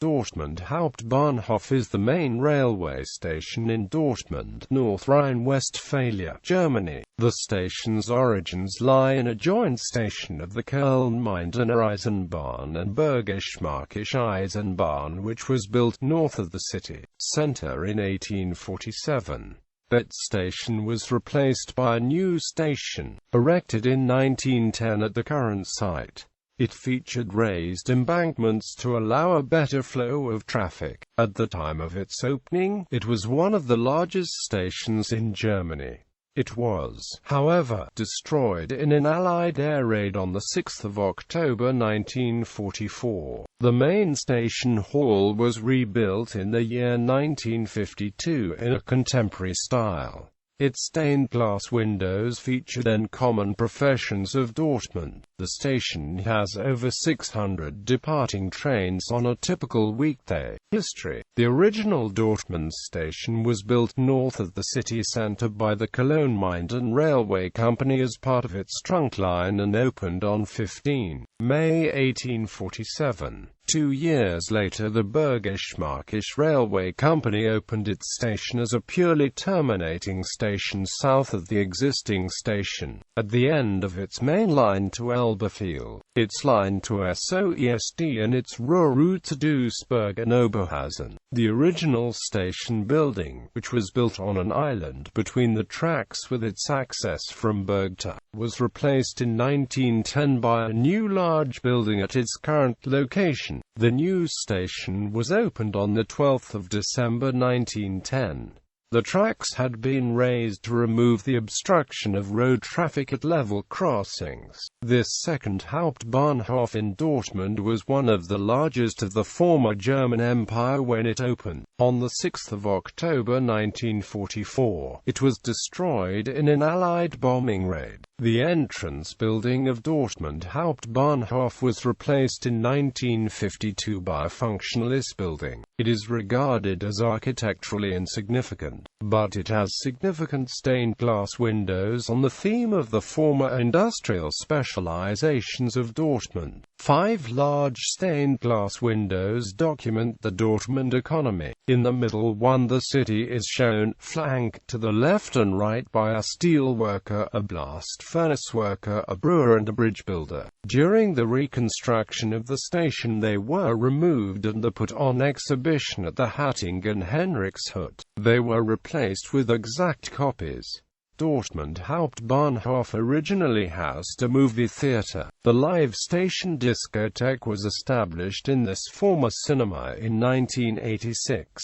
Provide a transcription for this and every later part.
Dortmund Hauptbahnhof is the main railway station in Dortmund, North Rhine-Westphalia, Germany. The station's origins lie in a joint station of the Köln-Mindener Eisenbahn and Bergisch-Märkische Eisenbahn, which was built north of the city centre in 1847. That station was replaced by a new station, erected in 1910 at the current site. It featured raised embankments to allow a better flow of traffic. At the time of its opening, it was one of the largest stations in Germany. It was, however, destroyed in an Allied air raid on 6 October 1944. The main station hall was rebuilt in the year 1952 in a contemporary style. Its stained glass windows feature the common professions of Dortmund. The station has over 600 departing trains on a typical weekday. History: the original Dortmund station was built north of the city centre by the Köln-Mindener Railway Company as part of its trunk line and opened on 15 May 1847. 2 years later, the Bergisch-Märkische Railway Company opened its station as a purely terminating station south of the existing station, at the end of its main line to Elberfeld, its line to site and its route to Duisburg and Oberhausen. The original station building, which was built on an island between the tracks with its access from Berg to, was replaced in 1910 by a new large building at its current location. The new station was opened on 12 December 1910. The tracks had been raised to remove the obstruction of road traffic at level crossings. This second Hauptbahnhof in Dortmund was one of the largest of the former German Empire when it opened. On 6 October 1944, it was destroyed in an Allied bombing raid. The entrance building of Dortmund Hauptbahnhof was replaced in 1952 by a functionalist building. It is regarded as architecturally insignificant, but it has significant stained glass windows on the theme of the former industrial specializations of Dortmund. 5 large stained glass windows document the Dortmund economy. In the middle one, the city is shown, flanked to the left and right by a steel worker, a blast furnace worker, a brewer and a bridge builder. During the reconstruction of the station they were removed and put on exhibition at the Hattingen-Henrichshut. They were replaced with exact copies. Dortmund Hauptbahnhof originally housed a movie theatre. The live station discotheque was established in this former cinema in 1986.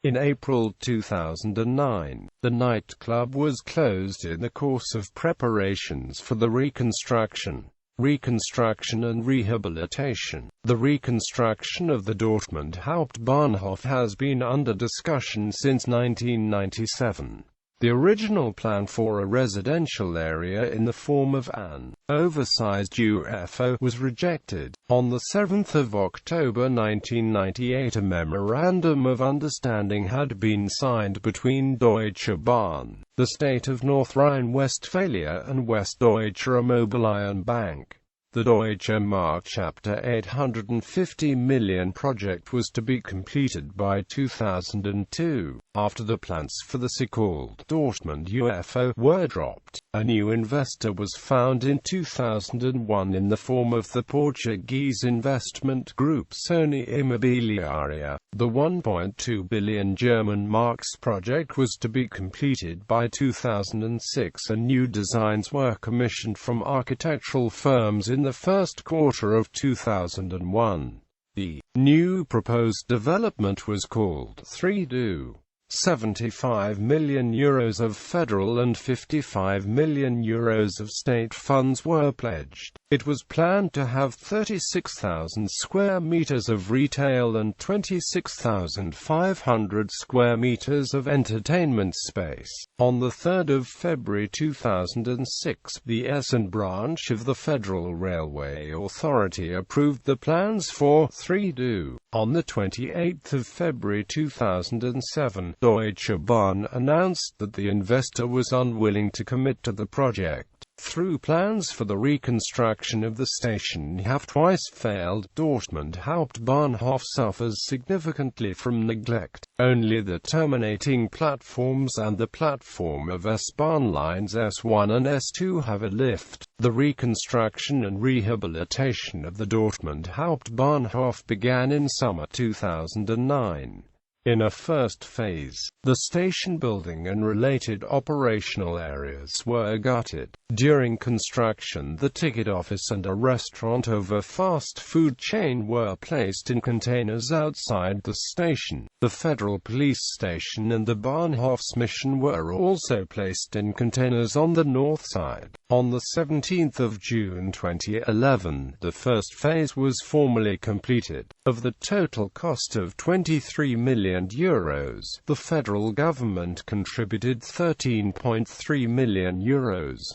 In April 2009, the nightclub was closed in the course of preparations for the reconstruction and rehabilitation. The reconstruction of the Dortmund Hauptbahnhof has been under discussion since 1997. The original plan for a residential area in the form of an oversized UFO was rejected. On 7 October 1998, a memorandum of understanding had been signed between Deutsche Bahn, the state of North Rhine-Westphalia, and Westdeutsche Immobilien Bank. The Deutsche Mark Chapter 850 million project was to be completed by 2002. After the plans for the so-called Dortmund UFO were dropped, a new investor was found in 2001 in the form of the Portuguese investment group Sony Imobiliaria. The 1.2 billion German marks project was to be completed by 2006 and new designs were commissioned from architectural firms in the first quarter of 2001. The new proposed development was called 3Do. 75 million euros of federal and 55 million euros of state funds were pledged. It was planned to have 36,000 square meters of retail and 26,500 square meters of entertainment space. On 3 February 2006, the Essen branch of the Federal Railway Authority approved the plans for 3Do. On 28 February 2007, Deutsche Bahn announced that the investor was unwilling to commit to the project. Through plans for the reconstruction of the station have twice failed, Dortmund Hauptbahnhof suffers significantly from neglect. Only the terminating platforms and the platform of S-Bahn lines S1 and S2 have a lift. The reconstruction and rehabilitation of the Dortmund Hauptbahnhof began in summer 2009. In a first phase, the station building and related operational areas were gutted. During construction, the ticket office and a restaurant of a fast food chain were placed in containers outside the station. The federal police station and the Bahnhof's mission were also placed in containers on the north side. On the 17th of June 2011, the first phase was formally completed. Of the total cost of €23 million, the federal government contributed €13.3 million,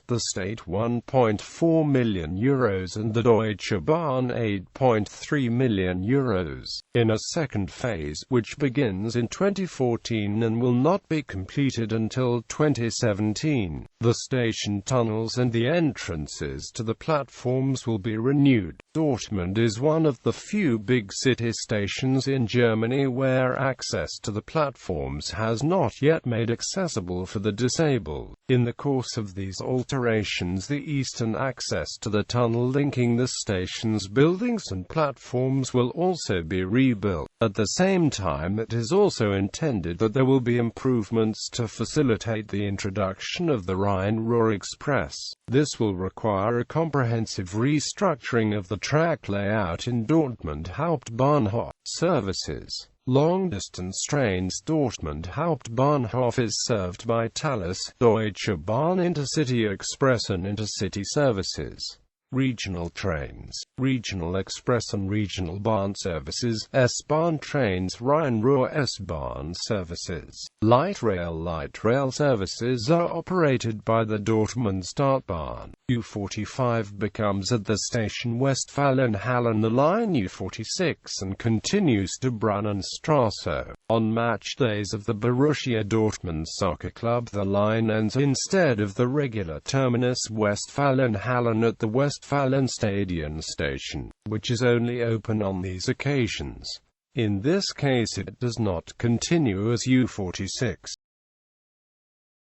the state €1.4 million, and the Deutsche Bahn €8.3 million. In a second phase, which begins in 2014 and will not be completed until 2017, the station tunnels and the entrances to the platforms will be renewed. Dortmund is one of the few big city stations in Germany where access to the platforms has not yet made accessible for the disabled. In the course of these alterations, the eastern access to the tunnel linking the station's buildings and platforms will also be rebuilt. At the same time, it is also intended that there will be improvements to facilitate the introduction of the Rhine-Ruhr Express. This will require a comprehensive restructuring of the track layout in Dortmund Hauptbahnhof. Services. Long-distance trains. Dortmund Hauptbahnhof is served by Thalys, Deutsche Bahn Intercity Express and Intercity services. Regional trains, Regional Express and Regional Bahn services, S-Bahn trains, Rhine-Ruhr S-Bahn services. Light rail services are operated by the Dortmund Stadtbahn. U45 becomes at the station Westfalen-Hallen the line U46 and continues to Brunnenstraße. On match days of the Borussia Dortmund Soccer Club, the line ends instead of the regular terminus Westfalen-Hallen at the Westfalenstadion station, which is only open on these occasions. In this case it does not continue as U46.